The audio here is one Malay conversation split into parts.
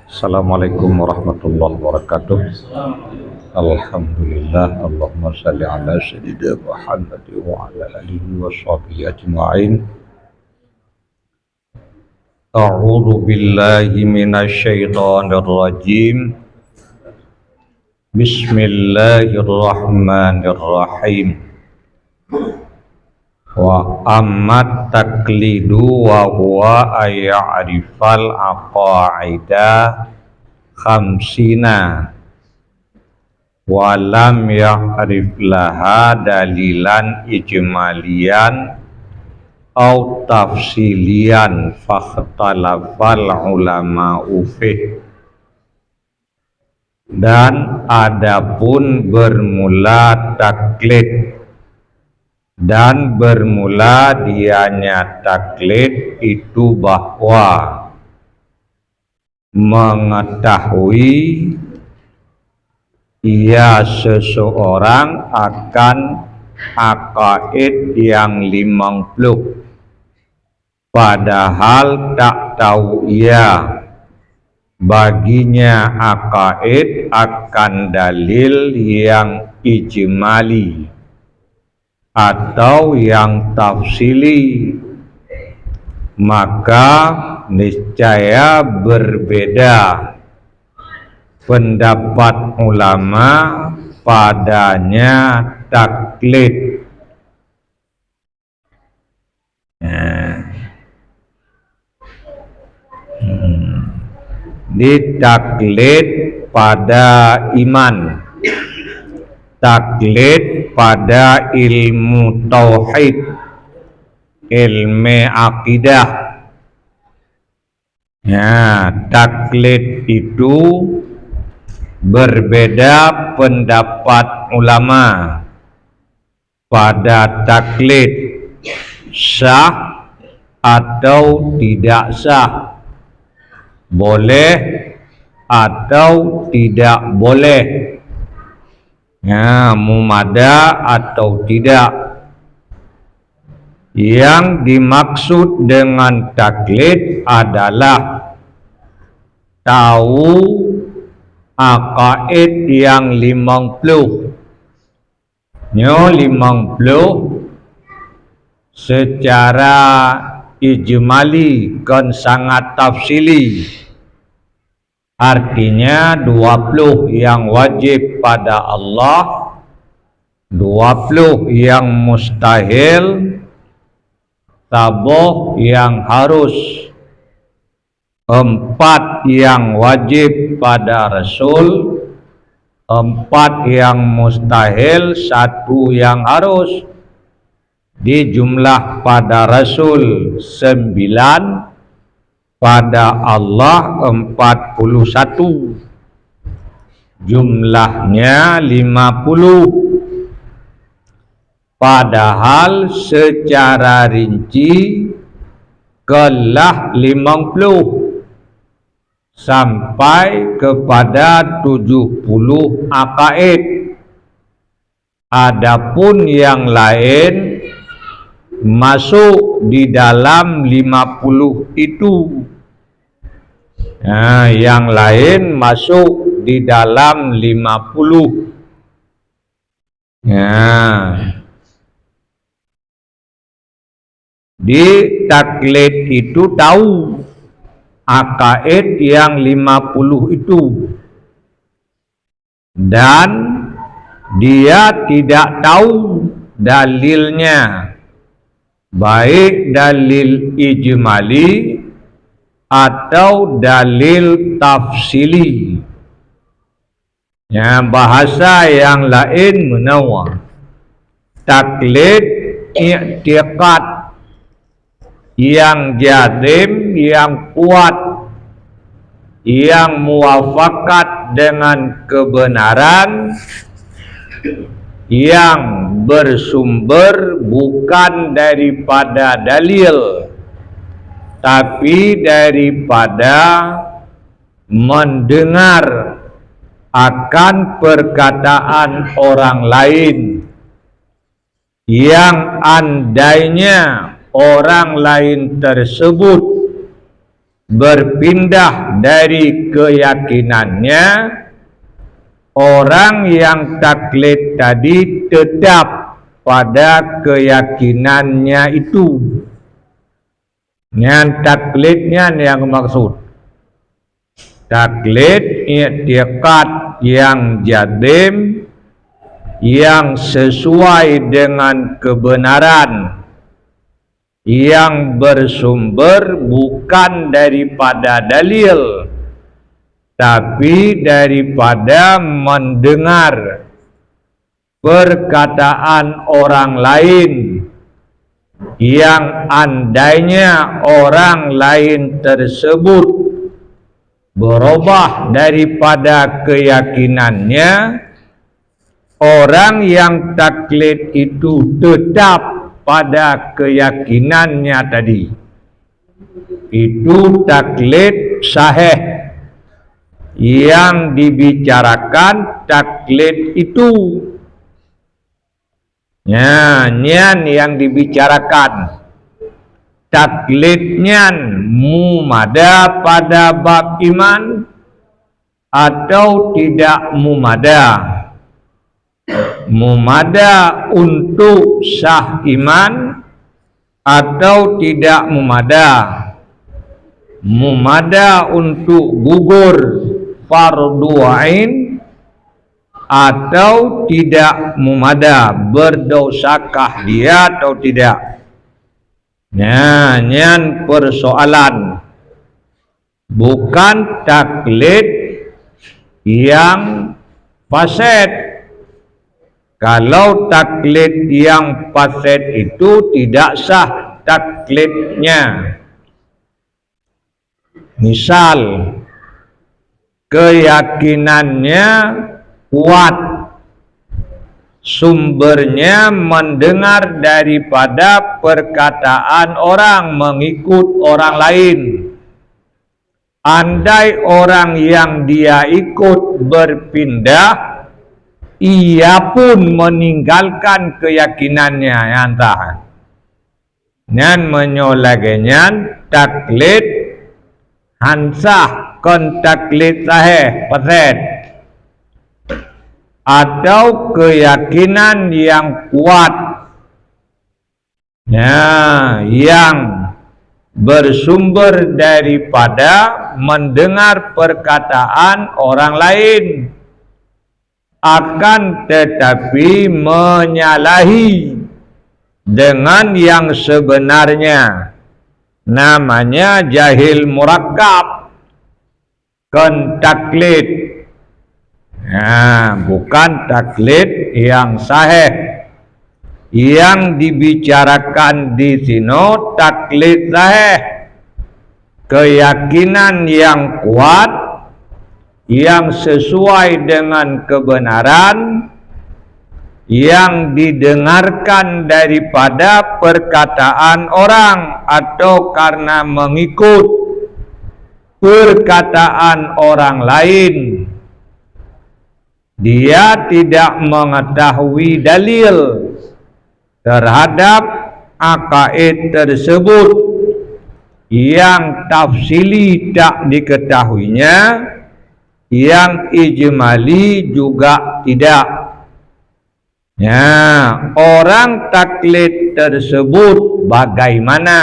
Assalamualaikum warahmatullahi wabarakatuh. Alhamdulillah, Allahumma shalli ala sayyidina Muhammad wa ala alihi wa sahbihi ajma'in. A'udzu billahi minasyaitonir rajim. Bismillahirrahmanirrahim. Wa ammat taklidu wa huwa ay'arifal aqaida khamsina wa lam ya'rif laha dalilan ijmalian au tafsilian fakhtalafal ulama'u fih. Dan adapun bermula taklid dan bermula dianya taklid itu bahwa mengetahui ia seseorang akan aqaid yang 50, padahal tak tahu ia baginya aqaid akan dalil yang ijmali atau yang tafsili, maka niscaya berbeda pendapat ulama padanya taklid. Ditaklid pada iman, taklid pada ilmu tauhid, ilmu akidah. Taklid itu berbeda pendapat ulama pada taklid sah atau tidak sah, boleh atau tidak boleh, mumada atau tidak. Yang dimaksud dengan taklid adalah tahu aqaid yang 50. 50 secara ijmali kan sangat tafsili. Artinya 20 yang wajib pada Allah, 20 yang mustahil, taboh yang harus, 4 yang wajib pada Rasul, 4 yang mustahil, 1 yang harus. Di jumlah pada Rasul 9, pada Allah 41, jumlahnya 50. Padahal secara rinci kelah 50 sampai kepada 70 aqaid. Adapun yang lain masuk di dalam 50 itu. Yang lain masuk di dalam 50. Di taklid itu tahu aqaid yang 50 itu, dan dia tidak tahu dalilnya, baik dalil ijmali atau dalil tafsili. Bahasa yang lain menawar taklid i'tiqad yang jazim, yang kuat, yang muwafakat dengan kebenaran, yang bersumber bukan daripada dalil tapi daripada mendengar akan perkataan orang lain, yang andainya orang lain tersebut berpindah dari keyakinannya, orang yang taklid tadi tetap pada keyakinannya itu. Yang taklidnya yang maksud taklid i'tiqad yang jazim, yang sesuai dengan kebenaran, yang bersumber bukan daripada dalil tapi daripada mendengar perkataan orang lain, yang andainya orang lain tersebut berubah daripada keyakinannya, orang yang taklid itu tetap pada keyakinannya tadi. Itu taklid sahih. Yang dibicarakan taklid itu. Nyan yang dibicarakan. Taklidnya mumada pada bab iman atau tidak mumada. Mumada untuk sah iman atau tidak mumada. Mumada untuk gugur fardu ain atau tidak mumada, berdosakah dia atau tidak. Nyan persoalan, bukan taklid yang fasid. Kalau taklid yang fasid itu tidak sah taklidnya. Misal keyakinannya kuat, sumbernya mendengar daripada perkataan orang, mengikut orang lain. Andai orang yang dia ikut berpindah, ia pun meninggalkan keyakinannya yang entah. Nyan menyolagenya taklid hansah kon taklid sahih fasid, atau keyakinan yang kuat, yang bersumber daripada mendengar perkataan orang lain, akan tetapi menyalahi dengan yang sebenarnya. Namanya jahil murakkab, kon taklid. Bukan taklid yang sahih. Yang dibicarakan di sini taklid sahih, keyakinan yang kuat, yang sesuai dengan kebenaran, yang didengarkan daripada perkataan orang atau karena mengikut perkataan orang lain. Dia tidak mengetahui dalil terhadap akaid tersebut, yang tafsili tak diketahuinya, yang ijmali juga tidak. Orang taklid tersebut bagaimana?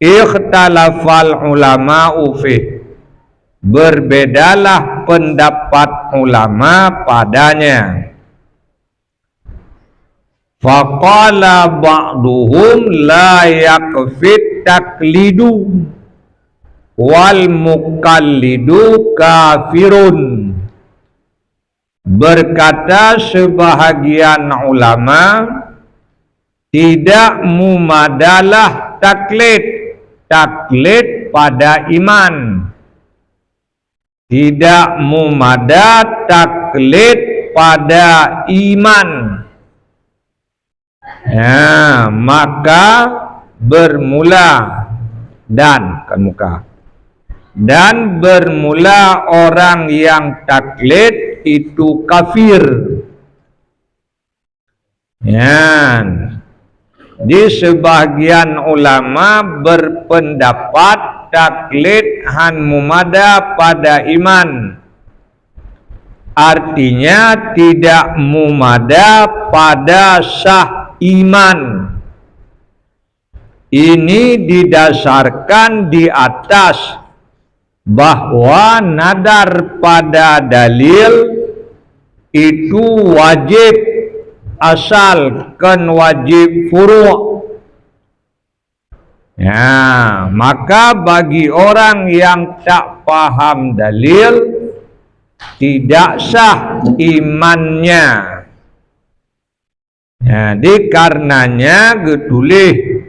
Ikhtalafal ulama'u fih, berbedalah pendapat ulama padanya. Faqala ba'duhum la yakfit taklidu wal muqallidu kafirun. Berkata sebahagian ulama, tidak mumadalah taklid pada iman, tidak mumada taklid pada iman. Maka bermula dan bermula orang yang taklid itu kafir. Di sebagian ulama berpendapat taklid han mumada pada iman. Artinya tidak mumada pada sah iman. Ini didasarkan di atas bahwa nadar pada dalil itu wajib asalkan wajib furu'. Ya, maka bagi orang yang tak paham dalil tidak sah imannya. Jadi karenanya getulih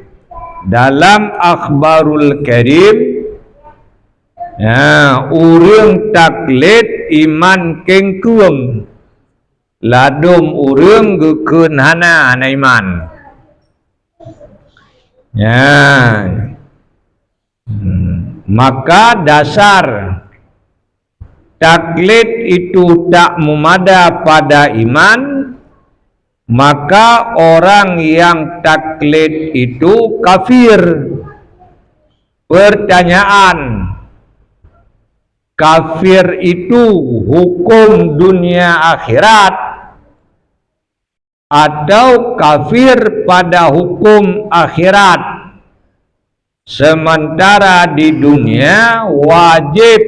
dalam akhbarul karim, ya, urang taklid iman kengkuang ladum urang gekeun hana iman. Ya, maka dasar taklid itu tak memada pada iman, maka orang yang taklid itu kafir. Pertanyaan, kafir itu hukum dunia akhirat atau kafir pada hukum akhirat? Sementara di dunia wajib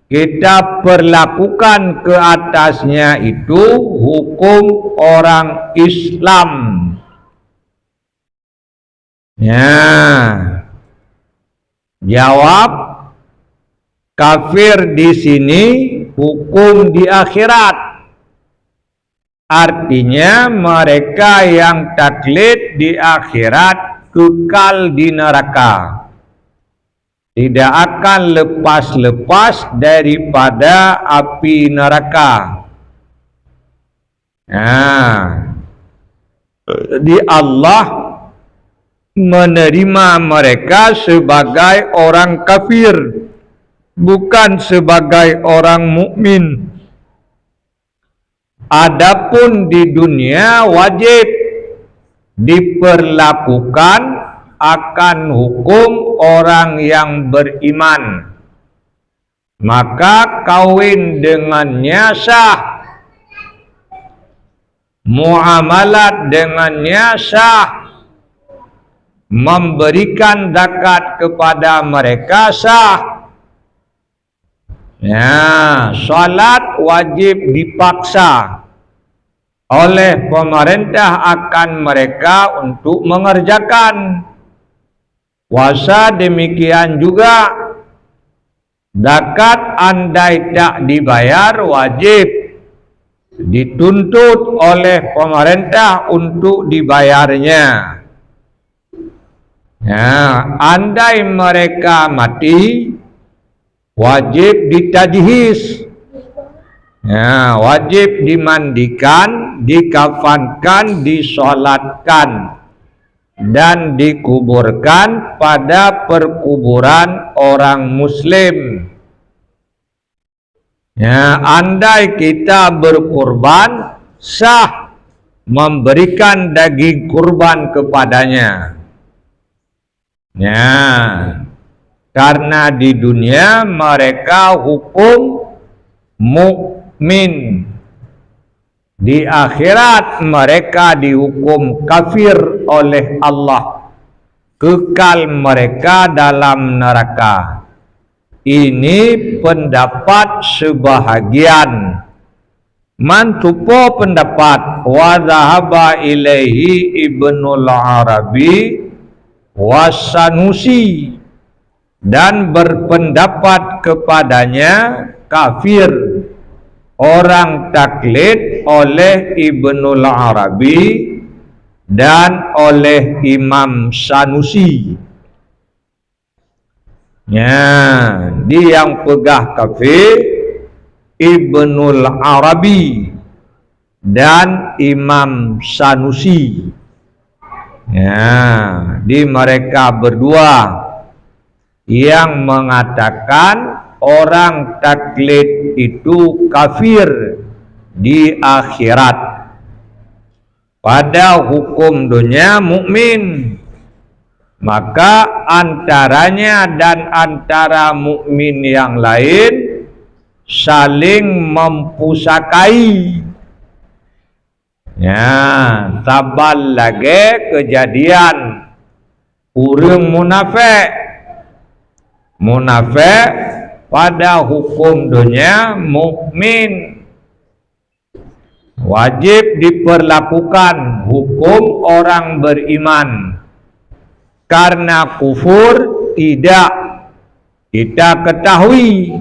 kita perlakukan ke atasnya itu hukum orang Islam. Ya, jawab, kafir di sini hukum di akhirat. Artinya mereka yang taklid di akhirat kekal di neraka, tidak akan lepas-lepas daripada api neraka. Nah, di Allah menerima mereka sebagai orang kafir, bukan sebagai orang mukmin. Adapun di dunia wajib diperlakukan akan hukum orang yang beriman, maka kawin dengannya sah, muamalat dengannya sah, memberikan zakat kepada mereka sah. Ya, salat wajib dipaksa oleh pemerintah akan mereka untuk mengerjakan. Puasa demikian juga. Zakat andai tak dibayar wajib dituntut oleh pemerintah untuk dibayarnya. Ya, andai mereka mati wajib ditajhiz. Ya, wajib dimandikan, dikafankan, disolatkan, dan dikuburkan pada perkuburan orang muslim. Ya, andai kita berkurban, sah memberikan daging kurban kepadanya. Ya, karena di dunia mereka hukum mukmin, di akhirat mereka dihukum kafir oleh Allah, kekal mereka dalam neraka. Ini pendapat sebahagian. Mantupo pendapat wa dhahaba ilaihi Ibnul Arabi wasanusi, dan berpendapat kepadanya kafir orang taklid oleh Ibnul Arabi dan oleh Imam Sanusi. Ya, dia yang pegah kafir Ibnul Arabi dan Imam Sanusi. Ya, di mereka berdua yang mengatakan orang taklid itu kafir di akhirat, pada hukum dunia mukmin. maka antaranya dan antara mukmin yang lain saling mempusakai. Ya, tabal lagi kejadian urang munafik pada hukum dunia mukmin wajib diperlakukan hukum orang beriman. Karena kufur tidak kita ketahui,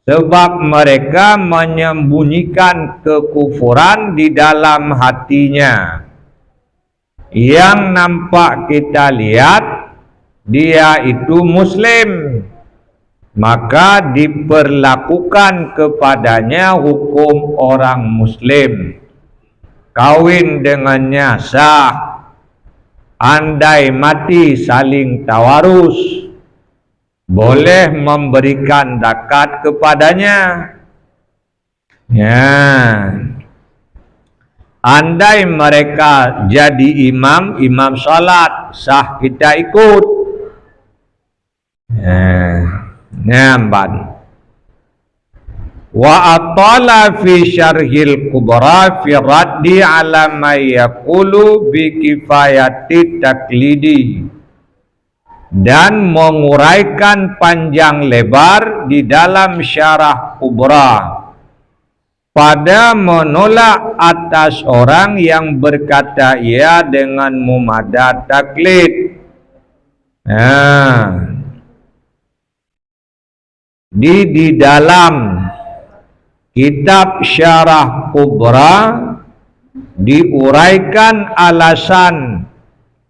sebab mereka menyembunyikan kekufuran di dalam hatinya. Yang nampak kita lihat dia itu muslim, maka diperlakukan kepadanya hukum orang muslim. Kawin dengannya sah, andai mati saling tawarus, boleh memberikan zakat kepadanya. Ya, andai mereka jadi imam salat, sah kita ikut. Namban. Wa atala fi syarhil kubra fi raddi ala ma yaqulu bi kifayati taklidi, dan menguraikan panjang lebar di dalam syarah kubra pada menolak atas orang yang berkata ia dengan mumadah taklid. Di dalam kitab syarah kubra diuraikan alasan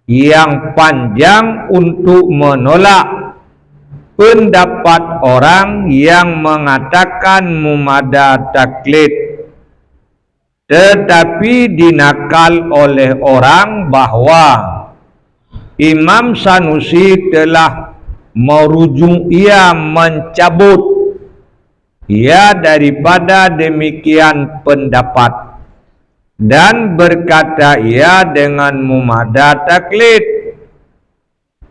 yang panjang untuk menolak pendapat orang yang mengatakan mumadah taklid, tetapi dinakal oleh orang bahwa Imam Sanusi telah merujuk ia mencabut ia daripada demikian pendapat dan berkata ia dengan mumadah taklid.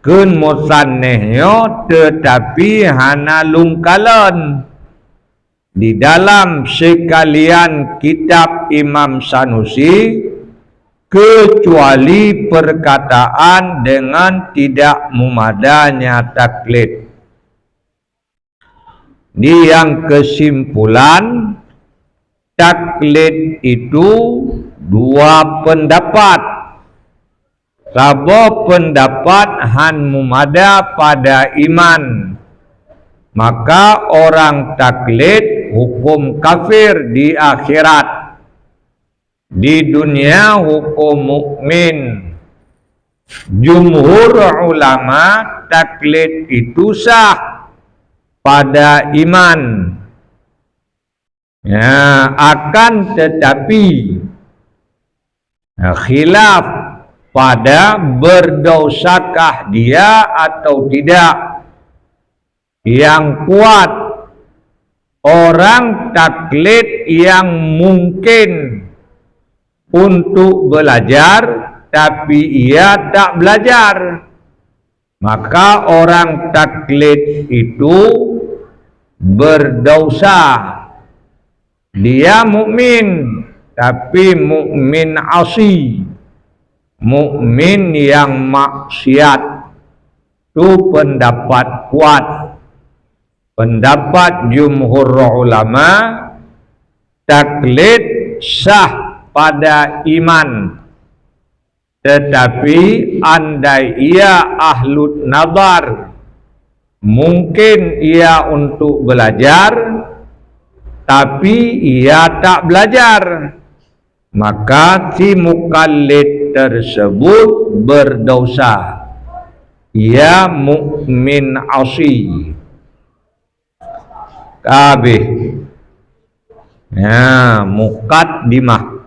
Kun musannihnya tetapi hana lungkalan di dalam sekalian kitab Imam Sanusi kecuali perkataan dengan tidak mumadahnya taklid. Di yang kesimpulan, taklid itu dua pendapat. Sabo pendapat han mumadah pada iman, maka orang taklid hukum kafir di akhirat. Di dunia hukum mukmin. Jumhur ulama taklid itu sah pada iman. Ya, akan tetapi khilaf pada berdosakah dia atau tidak. Yang kuat, orang taklid yang mungkin untuk belajar tapi ia tak belajar, maka orang taklid itu berdosa. Dia mukmin tapi mukmin asi, mukmin yang maksiat. Itu pendapat kuat. Pendapat jumhur ulama, taklid sah pada iman, tetapi andai ia ahlut nazar, mungkin ia untuk belajar tapi ia tak belajar, maka si mukallid tersebut berdosa. Ia mukmin asi. Kabeh. Ya, mukaddimah.